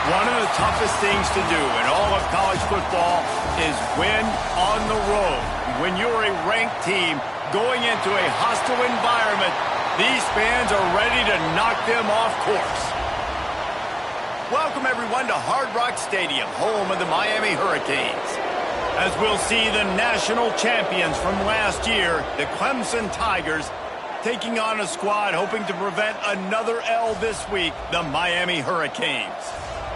One of the toughest things to do in all of college football is win on the road. When you're a ranked team going into a hostile environment, these fans are ready to knock them off course. Welcome, everyone, to Hard Rock Stadium, home of the Miami Hurricanes. As we'll see the national champions from last year, the Clemson Tigers, taking on a squad hoping to prevent another L this week, the Miami Hurricanes.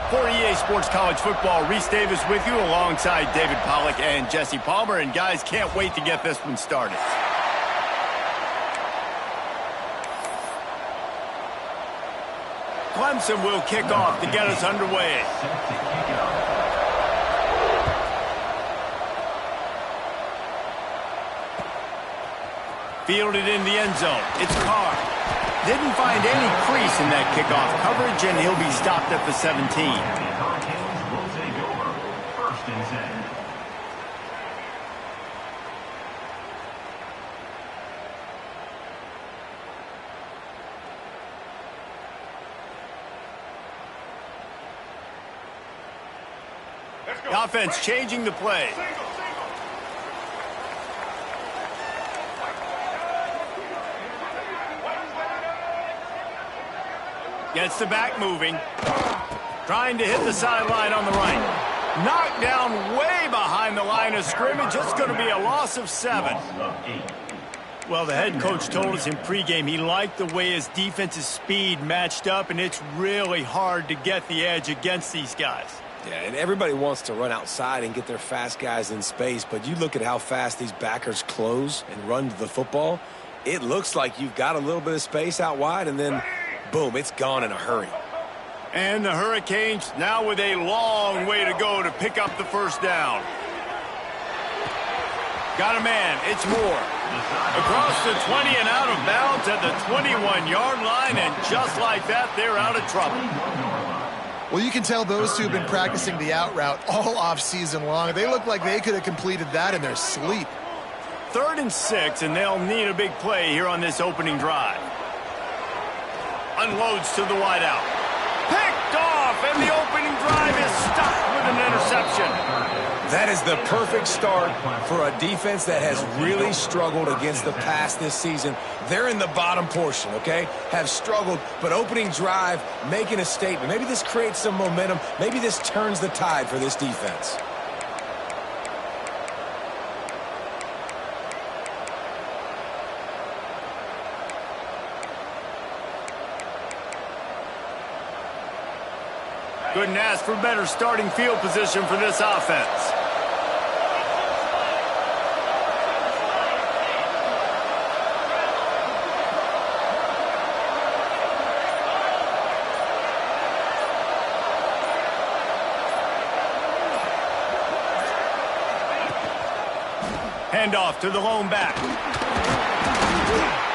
For EA Sports College Football, Reese Davis with you alongside David Pollack and Jesse Palmer. And guys, can't wait to get this one started. Clemson will kick off to get us underway. Fielded in the end zone. It's Carr. Didn't find any crease in that kickoff coverage, and he'll be stopped at the 17. The offense changing the play. Gets the back moving. Trying to hit the sideline on the right. Knocked down way behind the line of scrimmage. It's going to be a loss of 7. Well, the head coach told us in pregame he liked the way his defense's speed matched up, and it's really hard to get the edge against these guys. Yeah, and everybody wants to run outside and get their fast guys in space, but you look at how fast these backers close and run to the football. It looks like you've got a little bit of space out wide, and then boom, it's gone in a hurry. And the Hurricanes now with a long way to go to pick up the first down. Got a man. It's Moore. Across the 20 and out of bounds at the 21-yard line, and just like that, they're out of trouble. Well, you can tell those two have been practicing the out route all off season long. They look like they could have completed that in their sleep. 3rd and 6, and they'll need a big play here on this opening drive. Unloads to the wideout. Picked off, and the opening drive is stopped with an interception. That is the perfect start for a defense that has really struggled against the pass this season. They're in the bottom portion, okay? Have struggled, but opening drive, making a statement. Maybe this creates some momentum. Maybe this turns the tide for this defense. Couldn't ask for better starting field position for this offense. Handoff to the lone back.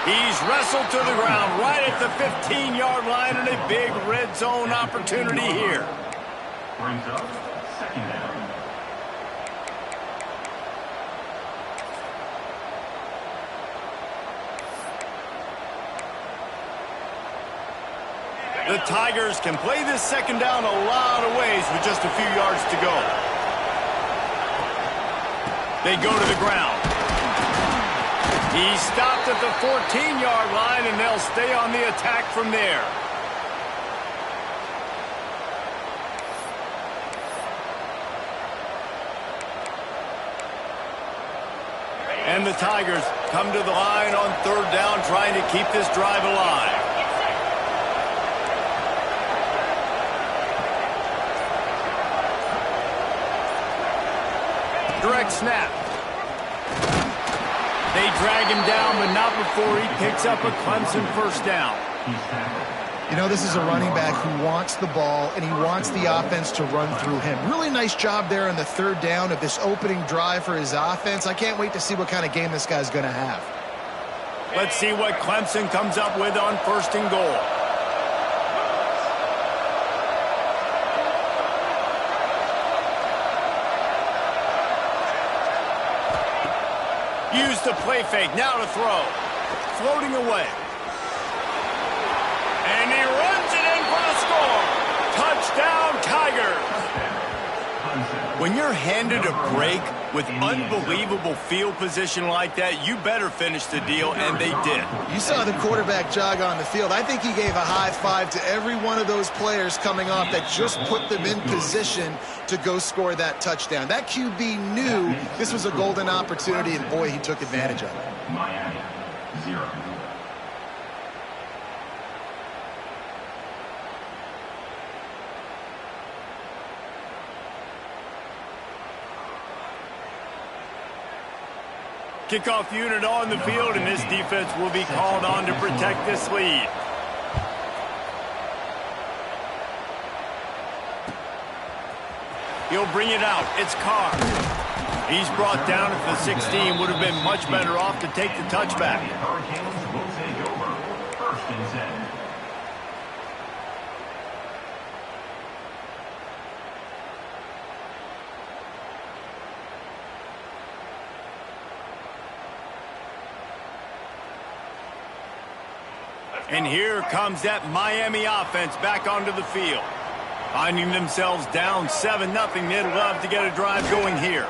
He's wrestled to the ground right at the 15-yard line, and a big red zone opportunity here. Brings up 2nd down. The Tigers can play this 2nd down a lot of ways with just a few yards to go. They go to the ground. He's stopped at the 14-yard line, and they'll stay on the attack from there. And the Tigers come to the line on 3rd down, trying to keep this drive alive. Direct snap. They drag him down, but not before he picks up a Clemson first down. You know, this is a running back who wants the ball, and he wants the offense to run through him. Really nice job there on the 3rd down of this opening drive for his offense. I can't wait to see what kind of game this guy's going to have. Let's see what Clemson comes up with on 1st and goal. Use the play fake, now to throw. Floating away. And he runs it in for the score. Touchdown, Tigers. When you're handed a break with unbelievable field position like that, you better finish the deal, and they did. You saw the quarterback jog on the field. I think he gave a high five to every one of those players coming off that just put them in position to go score that touchdown. That QB knew this was a golden opportunity, and boy, he took advantage of it. Miami, 0. Kickoff unit on the field, and this defense will be called on to protect this lead. He'll bring it out. It's Carr. He's brought down at the 16. Would have been much better off to take the touchback. Hurricanes will take over. 1st and 10. And here comes that Miami offense back onto the field. Finding themselves down 7-0, they'd love to get a drive going here.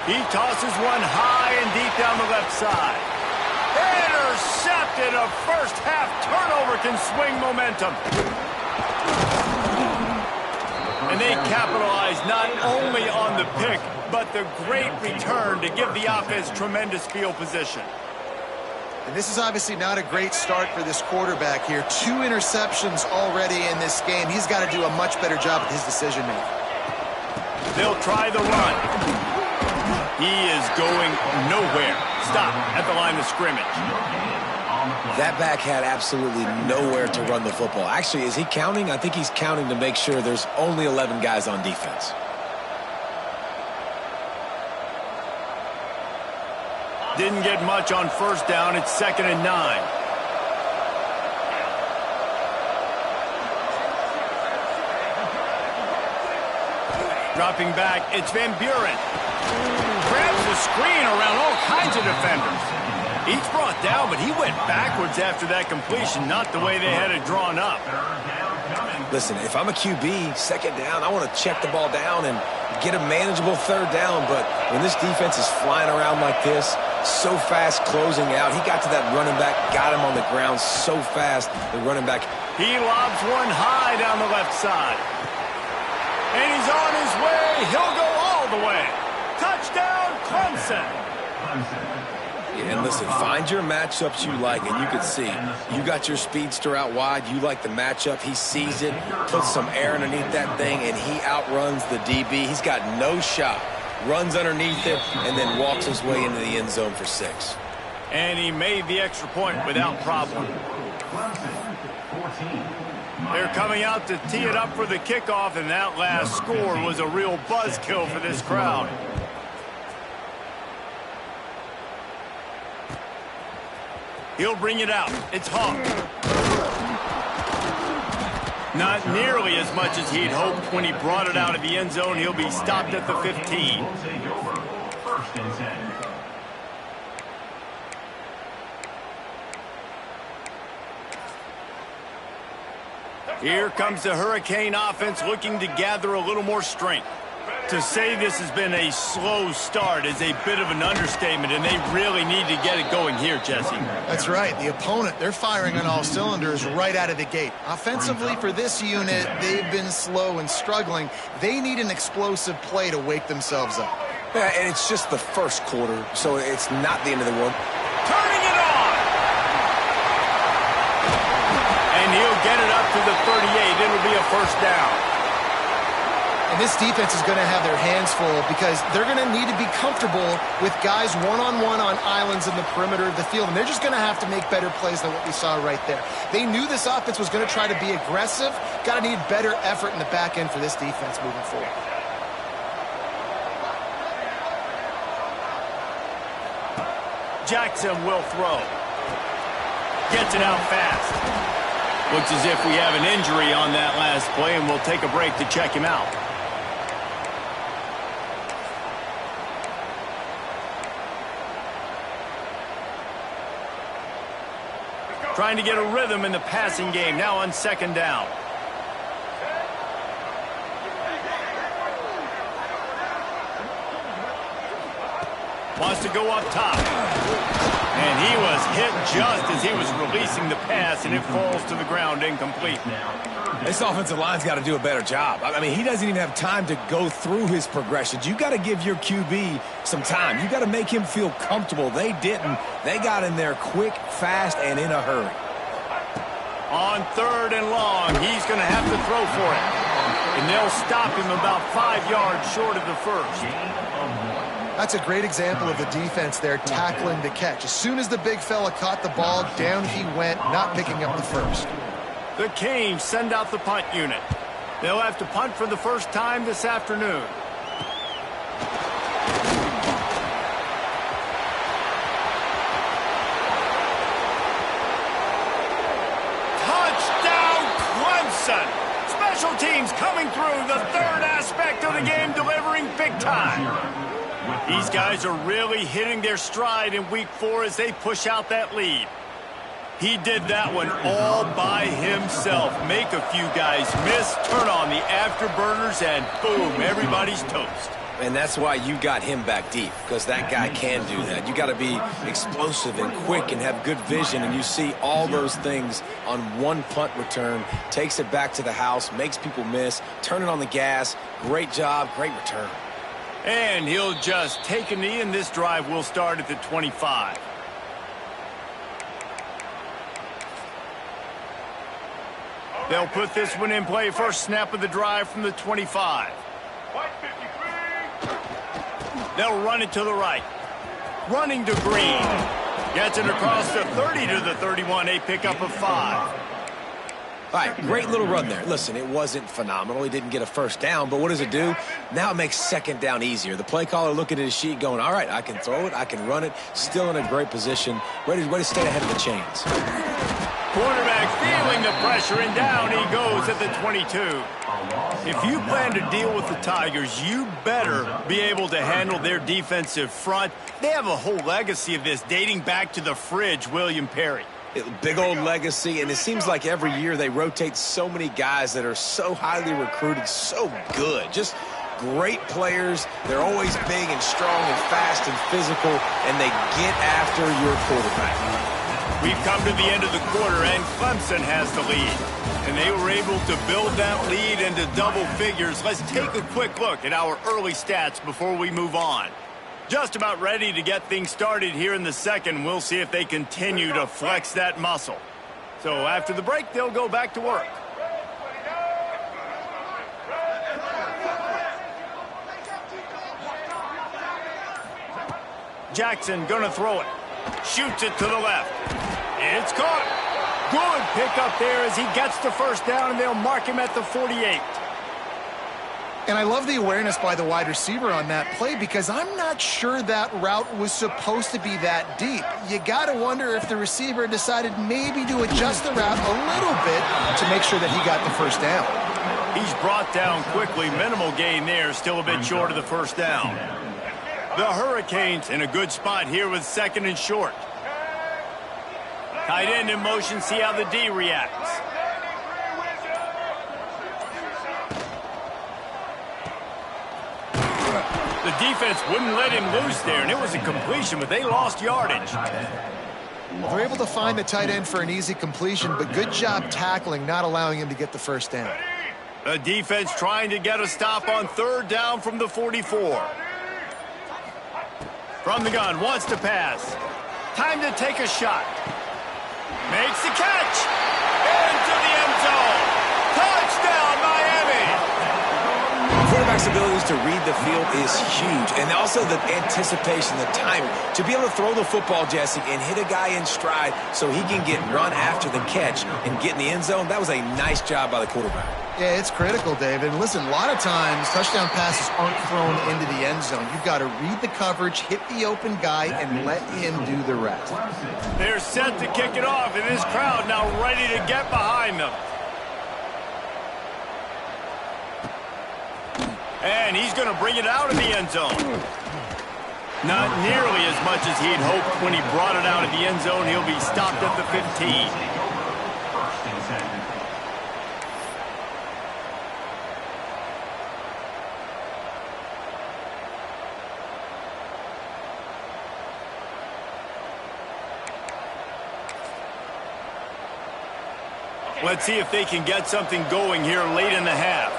He tosses one high and deep down the left side. Intercepted. A first-half turnover can swing momentum. And they capitalize not only on the pick, but the great return to give the offense tremendous field position. And this is obviously not a great start for this quarterback here. 2 interceptions already in this game. He's got to do a much better job with his decision-making. They'll try the run. He is going nowhere. Stop at the line of scrimmage. That back had absolutely nowhere to run the football. Actually, is he counting? I think he's counting to make sure there's only 11 guys on defense. Didn't get much on first down. It's 2nd and 9. Dropping back, it's Van Buren. Grabs the screen around all kinds of defenders. Each brought down, but he went backwards after that completion, not the way they had it drawn up. Listen, if I'm a QB, 2nd down, I want to check the ball down and get a manageable 3rd down. But when this defense is flying around like this, so fast closing out, he got to that running back, got him on the ground so fast, the running back. He lobs one high down the left side. And he's on his way. He'll go all the way. Touchdown, Clemson. And listen, find your matchups you like, and you can see you got your speedster out wide. You like the matchup. He sees it, puts some air underneath that thing, and he outruns the DB. He's got no shot. Runs underneath it, and then walks his way into the end zone for 6. And he made the extra point without problem. They're coming out to tee it up for the kickoff, and that last score was a real buzzkill for this crowd. He'll bring it out. It's Hawk. Not nearly as much as he'd hoped when he brought it out of the end zone. He'll be stopped at the 15. Will take over. 1st and 10. Here comes the Hurricane offense looking to gather a little more strength. To say this has been a slow start is a bit of an understatement, and they really need to get it going here, Jesse. That's right. The opponent, they're firing on all cylinders right out of the gate. Offensively, for this unit, they've been slow and struggling. They need an explosive play to wake themselves up. Yeah, and it's just the 1st quarter, so it's not the end of the world. Turning it on! And he'll get it up to the 38. It'll be a 1st down. And this defense is going to have their hands full because they're going to need to be comfortable with guys one-on-one on islands in the perimeter of the field. And they're just going to have to make better plays than what we saw right there. They knew this offense was going to try to be aggressive. Got to need better effort in the back end for this defense moving forward. Jackson will throw. Gets it out fast. Looks as if we have an injury on that last play, and we'll take a break to check him out. Trying to get a rhythm in the passing game, now on 2nd down. Wants to go up top. And he was hit just as he was releasing the pass, and it falls to the ground incomplete. This offensive line's got to do a better job. I mean, he doesn't even have time to go through his progressions. You got to give your QB some time. You got to make him feel comfortable. They didn't. They got in there quick, fast, and in a hurry. On 3rd and long, he's going to have to throw for it. And they'll stop him about 5 yards short of the first. That's a great example of the defense there tackling the catch. As soon as the big fella caught the ball, down he went, not picking up the first. The Canes send out the punt unit. They'll have to punt for the first time this afternoon. Touchdown, Clemson! Special teams coming through, the third aspect of the game, delivering big time. These guys are really hitting their stride in week 4 as they push out that lead. He did that one all by himself. Make a few guys miss, turn on the afterburners, and boom, everybody's toast. And that's why you got him back deep, because that guy can do that. You got to be explosive and quick and have good vision, and you see all those things on one punt return. Takes it back to the house, makes people miss, turning on the gas. Great job, great return. And he'll just take a knee, and this drive will start at the 25. They'll put this one in play. First snap of the drive from the 25. They'll run it to the right. Running to Green. Gets it across the 30 to the 31. A pickup of 5. All right, great little run there. Listen, it wasn't phenomenal. He didn't get a first down, but what does it do? Now it makes second down easier. The play caller looking at his sheet going, all right, I can throw it, I can run it, still in a great position, ready to stay ahead of the chains. Quarterback feeling the pressure, and down he goes at the 22. If you plan to deal with the Tigers, you better be able to handle their defensive front. They have a whole legacy of this dating back to the fridge, William Perry. Big old legacy, and it seems like every year they rotate so many guys that are so highly recruited, so good. Just great players. They're always big and strong and fast and physical, and they get after your quarterback. We've come to the end of the quarter, and Clemson has the lead. And they were able to build that lead into double figures. Let's take a quick look at our early stats before we move on. Just about ready to get things started here in the second. We'll see if they continue to flex that muscle. So after the break, they'll go back to work. Jackson gonna throw it. Shoots it to the left. It's caught. Good pickup there as he gets the first down, and they'll mark him at the 48. And I love the awareness by the wide receiver on that play, because I'm not sure that route was supposed to be that deep. You got to wonder if the receiver decided maybe to adjust the route a little bit to make sure that he got the first down. He's brought down quickly. Minimal gain there, still a bit short of the first down. The Hurricanes in a good spot here with second and short. Tight end in motion, see how the D reacts. The defense wouldn't let him loose there, and it was a completion, but they lost yardage. They're able to find the tight end for an easy completion, but good job tackling, not allowing him to get the first down. The defense trying to get a stop on third down from the 44. From the gun, wants to pass. Time to take a shot. Makes the catch. Into the end zone. Touchdown, Miami. Quarterback's abilities to read the field is huge, and also the anticipation, the timing. To be able to throw the football, Jesse, and hit a guy in stride so he can get run after the catch and get in the end zone, that was a nice job by the quarterback. Yeah, it's critical, David. And listen, a lot of times touchdown passes aren't thrown into the end zone. You've got to read the coverage, hit the open guy, and let him do the rest. They're set to kick it off, and this crowd now ready to get behind them. And he's going to bring it out of the end zone. Not nearly as much as he'd hoped when he brought it out of the end zone. He'll be stopped at the 15. Let's see if they can get something going here late in the half.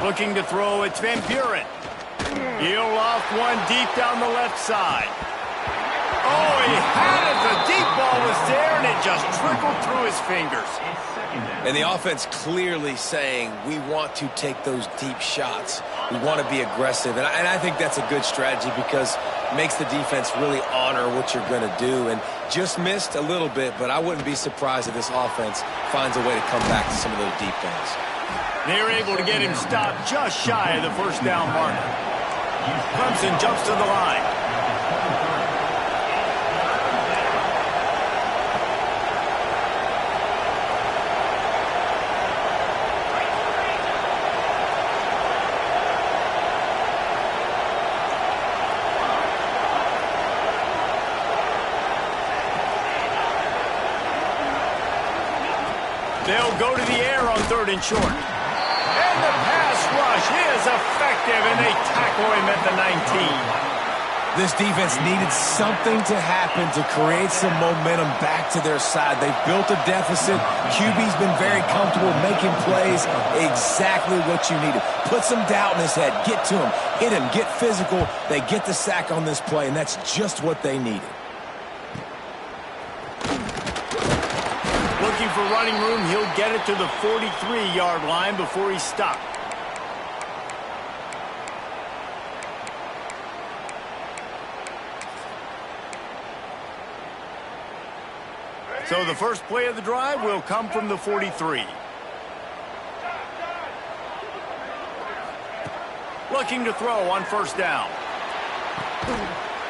Looking to throw, it's Van Buren. He'll loft one deep down the left side. Oh, he had it. The deep ball was there, and it just trickled through his fingers. And the offense clearly saying, we want to take those deep shots. We want to be aggressive. And I think that's a good strategy because it makes the defense really honor what you're going to do. And just missed a little bit, but I wouldn't be surprised if this offense finds a way to come back to some of those deep balls. They're able to get him stopped just shy of the first down marker. Clemson jumps to the line. They'll go to the air on 3rd and short. And the pass rush is effective, and they tackle him at the 19. This defense needed something to happen to create some momentum back to their side. They've built a deficit. QB's been very comfortable making plays, exactly what you needed. Put some doubt in his head. Get to him. Hit him. Get physical. They get the sack on this play, and that's just what they needed. Looking for running room, he'll get it to the 43-yard line before he's stopped. So the first play of the drive will come from the 43. Looking to throw on 1st down.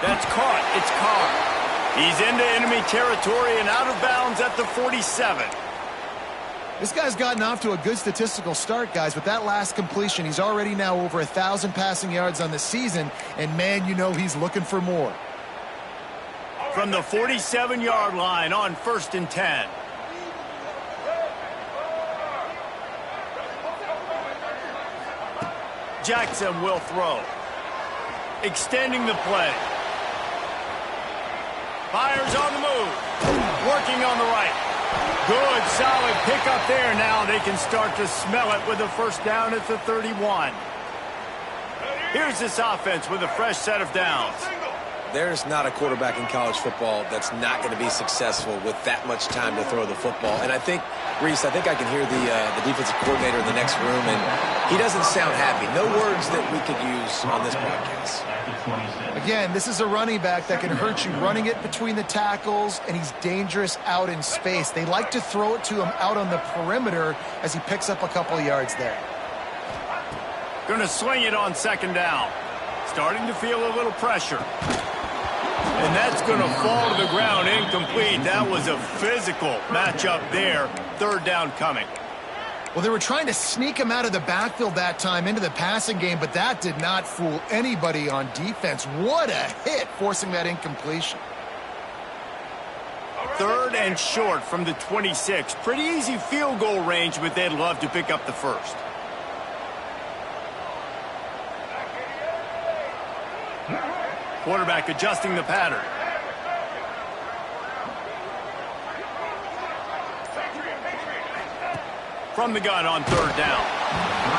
That's caught. It's Carr. He's into enemy territory and out of bounds at the 47. This guy's gotten off to a good statistical start, guys. With that last completion, he's already now over 1,000 passing yards on the season, and man, you know he's looking for more. From the 47-yard line on 1st and 10. Jackson will throw. Extending the play. Fires on the move. Working on the right. Good, solid pickup there. Now they can start to smell it with a 1st down at the 31. Here's this offense with a fresh set of downs. There's not a quarterback in college football that's not going to be successful with that much time to throw the football. And I think, Reese, I can hear the defensive coordinator in the next room, and he doesn't sound happy. No words that we could use on this broadcast. Again, this is a running back that can hurt you running it between the tackles, and he's dangerous out in space. They like to throw it to him out on the perimeter as he picks up a couple of yards there. Going to swing it on 2nd down. Starting to feel a little pressure. And that's going to fall to the ground incomplete. That was a physical matchup there. 3rd down coming. Well, they were trying to sneak him out of the backfield that time into the passing game, but that did not fool anybody on defense. What a hit, forcing that incompletion. 3rd and short from the 26. Pretty easy field goal range, but they'd love to pick up the 1st. Quarterback adjusting the pattern. From the gun on 3rd down.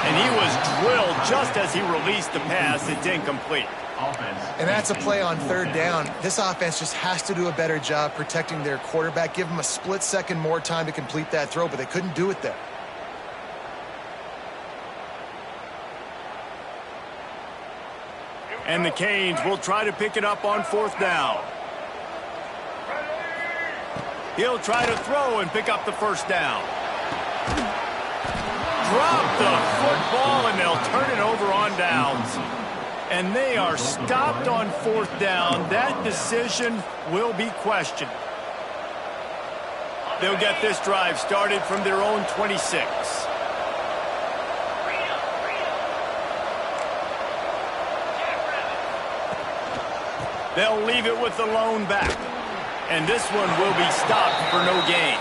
And he was drilled just as he released the pass. It's incomplete. And that's a play on 3rd down. This offense just has to do a better job protecting their quarterback. Give him a split second more time to complete that throw, but they couldn't do it there. And the Canes will try to pick it up on 4th down. He'll try to throw and pick up the 1st down. Drop the football, and they'll turn it over on downs. And they are stopped on 4th down. That decision will be questioned. They'll get this drive started from their own 26. They'll leave it with the lone back. And this one will be stopped for no gain.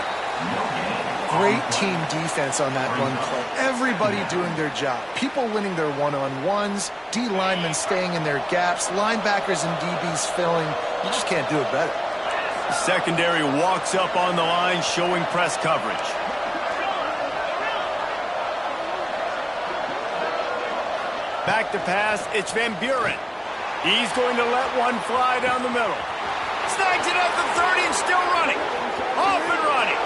Great team defense on that run play. Everybody doing their job. People winning their one-on-ones, D linemen staying in their gaps, linebackers and DBs filling. You just can't do it better. Secondary walks up on the line, showing press coverage. Back to pass, it's Van Buren. He's going to let one fly down the middle. Snags it at the 30 and still running. Off and running.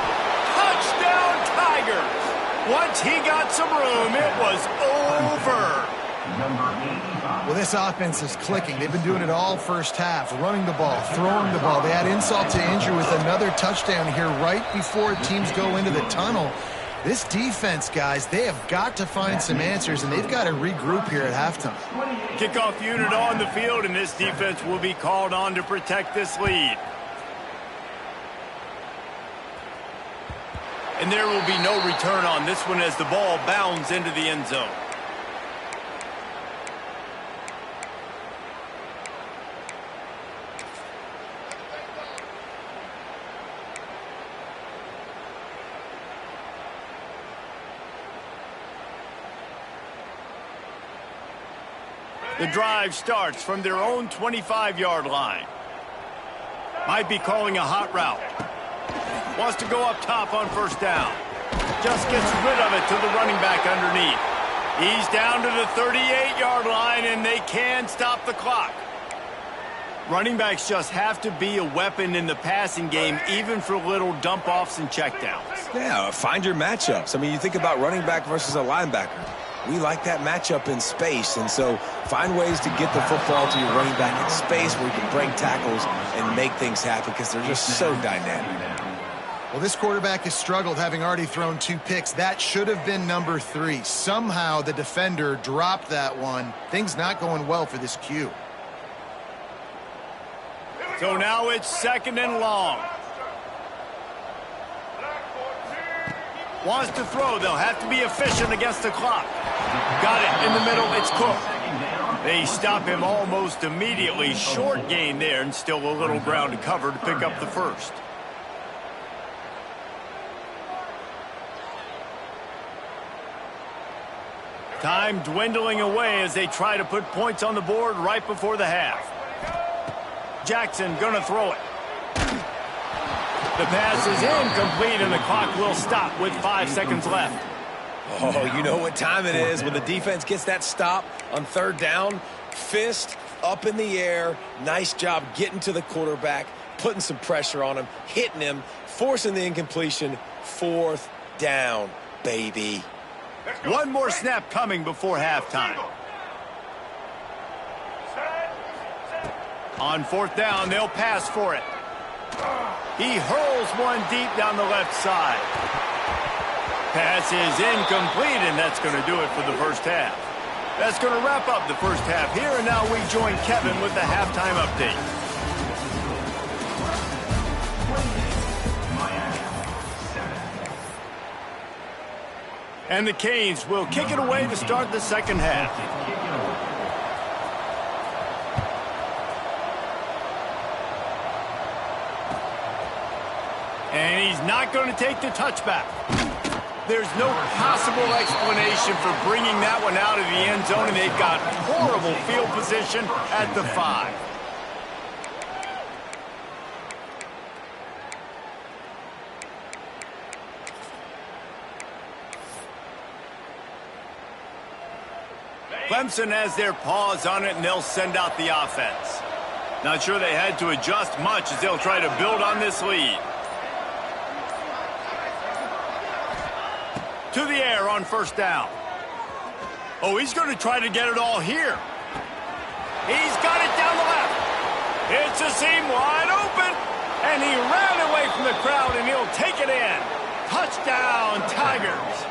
Touchdown, Tigers. Once he got some room, it was over. Well, this offense is clicking. They've been doing it all first half, running the ball, throwing the ball. They add insult to injury with another touchdown here right before teams go into the tunnel. This defense, guys, they have got to find some answers, and they've got to regroup here at halftime. Kickoff unit on the field, and this defense will be called on to protect this lead. And there will be no return on this one as the ball bounds into the end zone. The drive starts from their own 25-yard line. Might be calling a hot route. Wants to go up top on first down. Just gets rid of it to the running back underneath. He's down to the 38-yard line, and they can stop the clock. Running backs just have to be a weapon in the passing game, even for little dump-offs and checkdowns. Yeah, find your matchups. I mean, you think about running back versus a linebacker. We like that matchup in space, and so find ways to get the football to your running back in space where you can break tackles and make things happen because they're just so dynamic. Well, this quarterback has struggled, having already thrown 2 picks. That should have been number 3. Somehow the defender dropped that one. Things not going well for this Q. So now it's 2nd and long. Wants to throw. They'll have to be efficient against the clock. Got it in the middle. It's Cook. They stop him almost immediately. Short gain there, and still a little ground to cover to pick up the first. Time dwindling away as they try to put points on the board right before the half. Jackson gonna throw it. The pass is incomplete, and the clock will stop with 5 seconds left. Oh, you know what time it is when the defense gets that stop on 3rd down. Fist up in the air. Nice job getting to the quarterback, putting some pressure on him, hitting him, forcing the incompletion. 4th down, baby. One more snap coming before halftime. On 4th down, they'll pass for it. He hurls one deep down the left side. Pass is incomplete, and that's going to do it for the first half. That's going to wrap up the first half here, and now we join Kevin with the halftime update. And the Canes will kick it away to start the second half. And he's not going to take the touchback. There's no possible explanation for bringing that one out of the end zone, and they've got horrible field position at the 5. Clemson has their paws on it, and they'll send out the offense. Not sure they had to adjust much as they'll try to build on this lead. To the air on first down. Oh, he's going to try to get it all here. He's got it down the left. It's a seam wide open, and he ran away from the crowd, and he'll take it in. Touchdown, Tigers.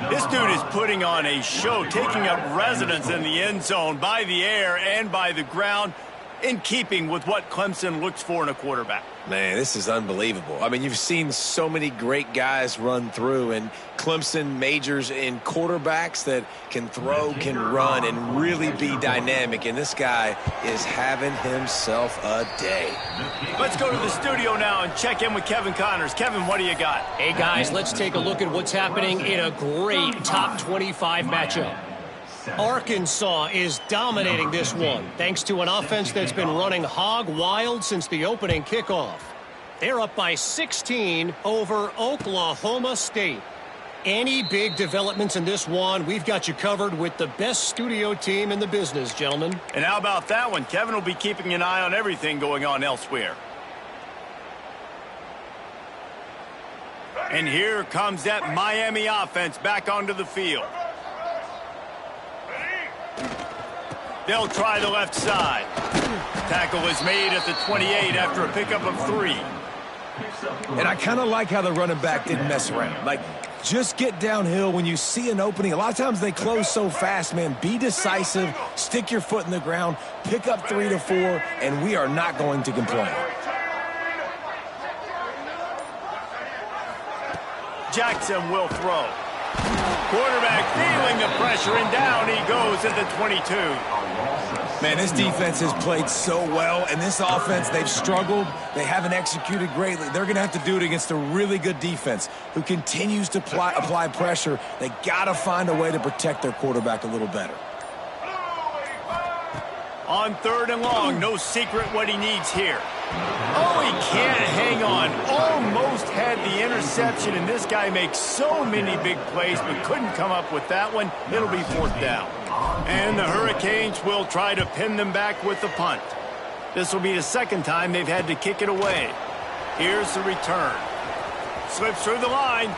This dude is putting on a show, taking up residence in the end zone by the air and by the ground, in keeping with what Clemson looks for in a quarterback. Man, this is unbelievable. I mean, you've seen so many great guys run through, and Clemson majors in quarterbacks that can throw, can run, and really be dynamic, and this guy is having himself a day. Let's go to the studio now and check in with Kevin Connors. Kevin, what do you got? Hey, guys, let's take a look at what's happening in a great top 25 matchup. Arkansas is dominating this one, thanks to an offense that's been running hog wild since the opening kickoff. They're up by 16 over Oklahoma State. Any big developments in this one, we've got you covered with the best studio team in the business, gentlemen. And how about that one? Kevin will be keeping an eye on everything going on elsewhere. And here comes that Miami offense back onto the field. They'll try the left side. Tackle is made at the 28 after a pickup of 3. And I kind of like how the running back didn't mess around. Like, just get downhill when you see an opening. A lot of times they close so fast, man. Be decisive, stick your foot in the ground, pick up 3 to 4, and we are not going to complain. Jackson will throw. Quarterback feeling the pressure, and down he goes at the 22. Man, this defense has played so well, and this offense, they've struggled. They haven't executed greatly. They're going to have to do it against a really good defense who continues to apply pressure. They got to find a way to protect their quarterback a little better. On 3rd and long, no secret what he needs here. Oh, he can't hang on. Almost had the interception, and this guy makes so many big plays, but couldn't come up with that one. It'll be 4th down. And the Hurricanes will try to pin them back with the punt. This will be the 2nd time they've had to kick it away. Here's the return. Slips through the line.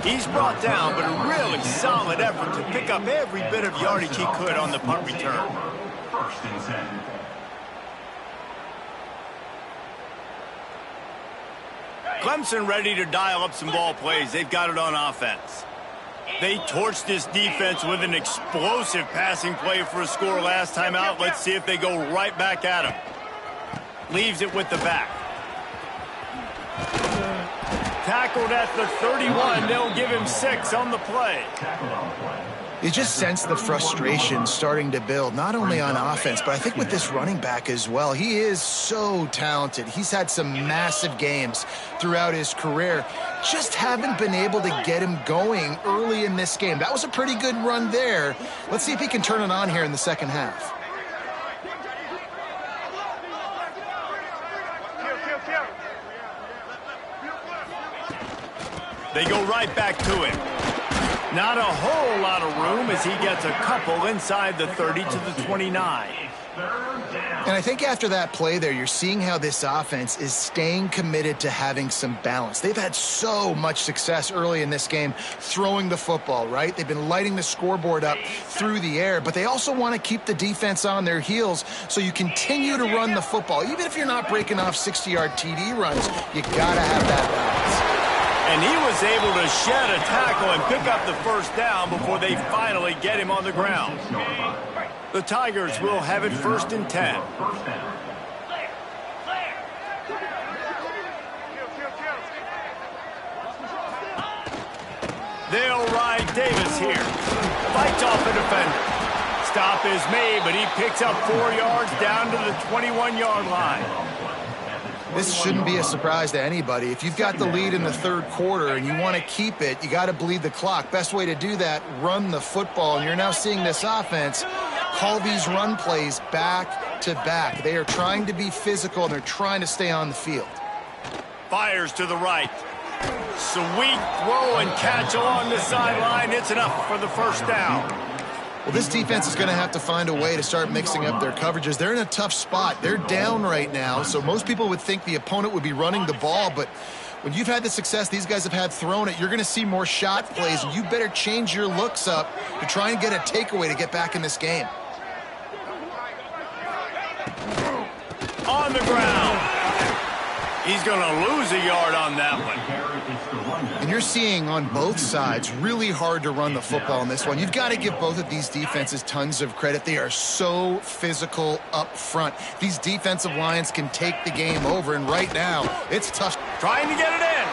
He's brought down, but a really solid effort to pick up every bit of yardage he could on the punt return. 1st and 10. Clemson ready to dial up some ball plays. They've got it on offense. They torched this defense with an explosive passing play for a score last time out. Let's see if they go right back at him. Leaves it with the back. Tackled at the 31. They'll give him 6 on the play. You just sense the frustration starting to build, not only on offense, but I think with this running back as well. He is so talented. He's had some massive games throughout his career. Just haven't been able to get him going early in this game. That was a pretty good run there. Let's see if he can turn it on here in the 2nd half. They go right back to him. Not a whole lot of room as he gets a couple inside the 30 to the 29. And I think after that play there, you're seeing how this offense is staying committed to having some balance. They've had so much success early in this game throwing the football, right? They've been lighting the scoreboard up through the air, but they also want to keep the defense on their heels so you continue to run the football. Even if you're not breaking off 60-yard TD runs, you got to have that balance. And he was able to shed a tackle and pick up the 1st down before they finally get him on the ground. The Tigers will have it 1st and 10. They'll ride Davis here. Fights off the defender. Stop is made, but he picks up 4 yards down to the 21-yard line. This shouldn't be a surprise to anybody. If you've got the lead in the 3rd quarter and you want to keep it, you got to bleed the clock. Best way to do that, run the football. And you're now seeing this offense call these run plays back to back. They are trying to be physical, and they're trying to stay on the field. Fires to the right. Sweet throw and catch along the sideline. It's enough for the 1st down. Well, this defense is going to have to find a way to start mixing up their coverages. They're in a tough spot. They're down right now, so most people would think the opponent would be running the ball, but when you've had the success these guys have had throwing it, you're going to see more shot plays, and you better change your looks up to try and get a takeaway to get back in this game. On the ground. He's going to lose a yard on that one. And you're seeing on both sides really hard to run the football in this one. You've got to give both of these defenses tons of credit. They are so physical up front. These defensive lines can take the game over, and right now it's tough. Trying to get it in.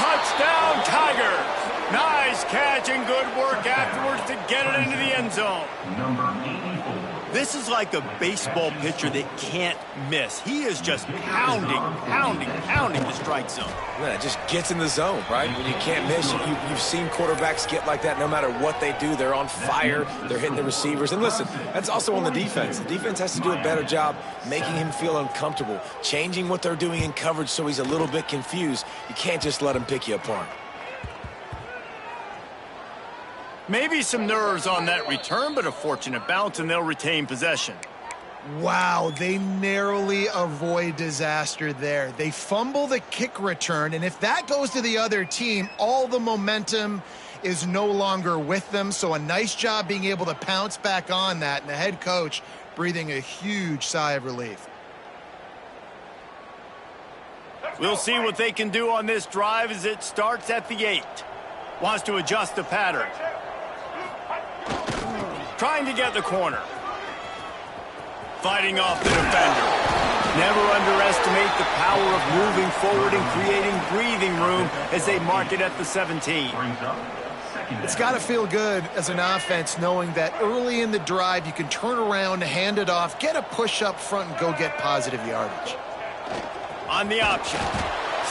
Touchdown, Tigers. Nice catch and good work afterwards to get it into the end zone. Number 84. This is like a baseball pitcher that can't miss. He is just pounding the strike zone. Yeah, it just gets in the zone, right? When you can't miss, you've seen quarterbacks get like that no matter what they do. They're on fire. They're hitting the receivers. And listen, that's also on the defense. The defense has to do a better job making him feel uncomfortable, changing what they're doing in coverage so he's a little bit confused. You can't just let him pick you apart. Maybe some nerves on that return, but a fortunate bounce, and they'll retain possession. Wow, they narrowly avoid disaster there. They fumble the kick return, and if that goes to the other team, all the momentum is no longer with them. So a nice job being able to pounce back on that, and the head coach breathing a huge sigh of relief. We'll see what they can do on this drive as it starts at the 8. Wants to adjust the pattern. Trying to get the corner. Fighting off the defender. Never underestimate the power of moving forward and creating breathing room as they mark it at the 17. It's got to feel good as an offense knowing that early in the drive you can turn around, hand it off, get a push up front, and go get positive yardage. On the option.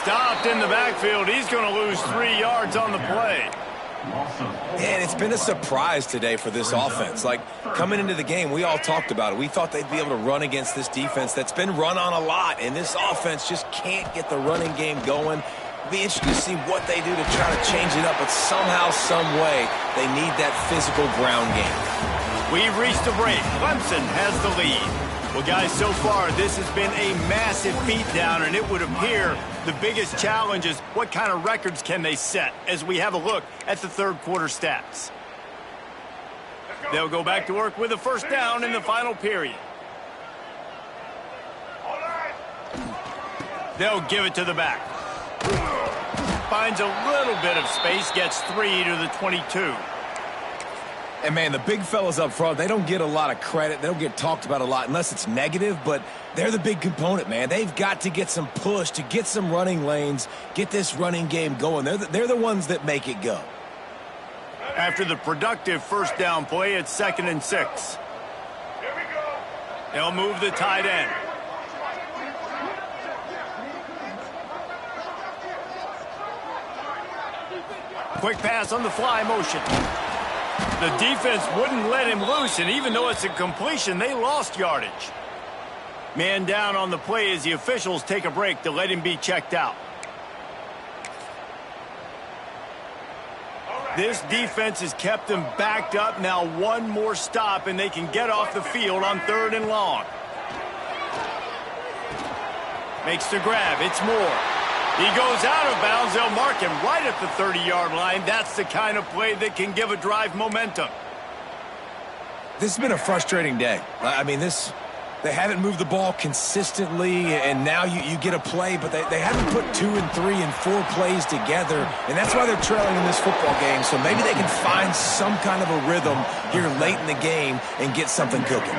Stopped in the backfield. He's going to lose 3 yards on the play. And it's been a surprise today for this offense. Like, coming into the game, we all talked about it. We thought they'd be able to run against this defense that's been run on a lot, and this offense just can't get the running game going. It'll be interesting to see what they do to try to change it up, but somehow, some way, they need that physical ground game. We've reached a break. Clemson has the lead. Well, guys, so far, this has been a massive beatdown, and it would appear the biggest challenge is what kind of records can they set as we have a look at the third quarter stats. They'll go back to work with a first down in the final period. They'll give it to the back. Finds a little bit of space, gets 3 to the 22. And, man, the big fellas up front, they don't get a lot of credit. They don't get talked about a lot unless it's negative, but they're the big component, man. They've got to get some push, to get some running lanes, get this running game going. They're the ones that make it go. After the productive first down play, it's 2nd and 6. They'll move the tight end. Quick pass on the fly motion. The defense wouldn't let him loose, and even though it's a completion, they lost yardage. Man down on the play as the officials take a break to let him be checked out. This defense has them backed up. Now one more stop, and they can get off the field on 3rd and long. Makes the grab. It's Moore. He goes out of bounds. They'll mark him right at the 30-yard line. That's the kind of play that can give a drive momentum. This has been a frustrating day. I mean, they haven't moved the ball consistently, and now you get a play, but they haven't put 2 and 3 and 4 plays together, and that's why they're trailing in this football game. So maybe they can find some kind of a rhythm here late in the game and get something cooking.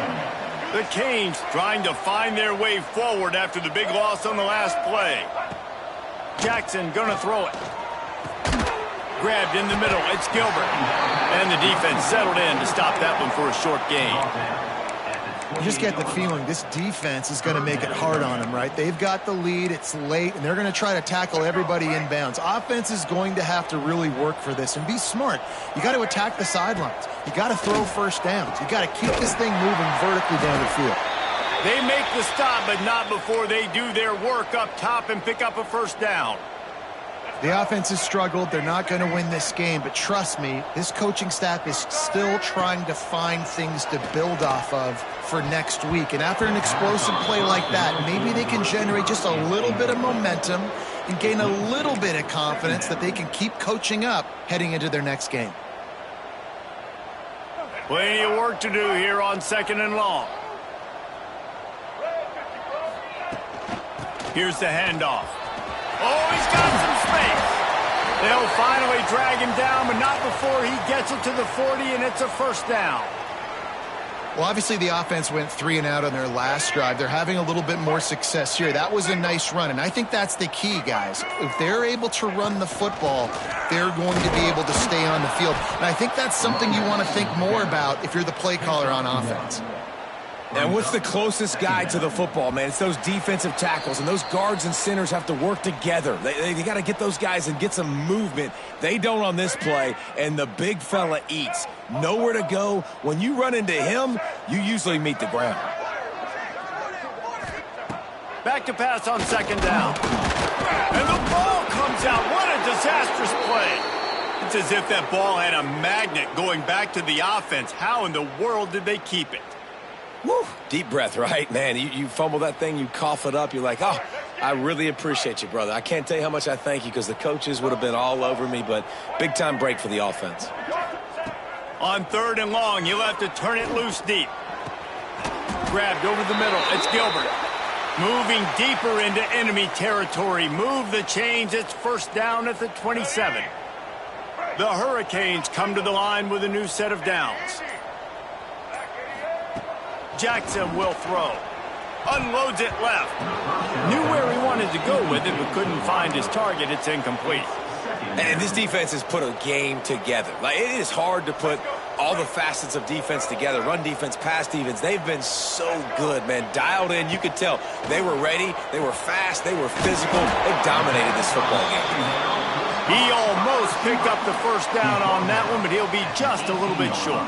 The Canes trying to find their way forward after the big loss on the last play. Jackson going to throw it. Grabbed in the middle. It's Gilbert. And the defense settled in to stop that one for a short gain. You just get the feeling this defense is going to make it hard on them, right? They've got the lead. It's late, and they're going to try to tackle everybody inbounds. Offense is going to have to really work for this and be smart. You got to attack the sidelines. You got to throw first downs. You got to keep this thing moving vertically down the field. They make the stop, but not before they do their work up top and pick up a first down. The offense has struggled. They're not going to win this game, but trust me, this coaching staff is still trying to find things to build off of for next week. And after an explosive play like that, maybe they can generate just a little bit of momentum and gain a little bit of confidence that they can keep coaching up heading into their next game. Plenty of work to do here on 2nd and long. Here's the handoff. Oh, he's got some space. They'll finally drag him down, but not before he gets it to the 40, and it's a first down. Well, obviously the offense went 3 and out on their last drive. They're having a little bit more success here. That was a nice run, and I think that's the key, guys. If they're able to run the football, they're going to be able to stay on the field. And I think that's something you want to think more about if you're the play caller on offense. And what's the closest guy to the football, man? It's those defensive tackles, and those guards and centers have to work together. They got to get those guys and get some movement. They don't on this play, and the big fella eats. Nowhere to go. When you run into him, you usually meet the ground. Back to pass on second down. And the ball comes out. What a disastrous play. It's as if that ball had a magnet going back to the offense. How in the world did they keep it? Woo. Deep breath, right? Man, you fumble that thing, you cough it up, you're like, oh, I really appreciate you, brother. I can't tell you how much I thank you because the coaches would have been all over me, but big-time break for the offense. On 3rd and long, you'll have to turn it loose deep. Grabbed over the middle. It's Gilbert. Moving deeper into enemy territory. Move the chains. It's 1st down at the 27. The Hurricanes come to the line with a new set of downs. Jackson will throw. Unloads it left. Knew where he wanted to go with it, but couldn't find his target. It's incomplete. And this defense has put a game together. Like, it is hard to put all the facets of defense together. Run defense, pass defense. They've been so good, man. Dialed in. You could tell they were ready. They were fast. They were physical. They dominated this football game. He almost picked up the 1st down on that one, but he'll be just a little bit short.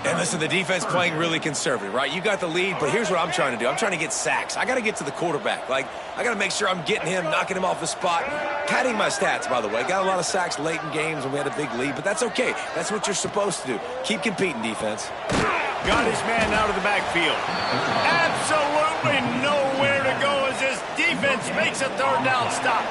And listen, the defense playing really conservative, right? You got the lead, but here's what I'm trying to do. I'm trying to get sacks. I got to get to the quarterback. Like, I got to make sure I'm getting him, knocking him off the spot. Padding my stats, by the way. Got a lot of sacks late in games when we had a big lead, but that's okay. That's what you're supposed to do. Keep competing, defense. Got his man out of the backfield. Absolutely nowhere to go as this defense makes a 3rd down stop.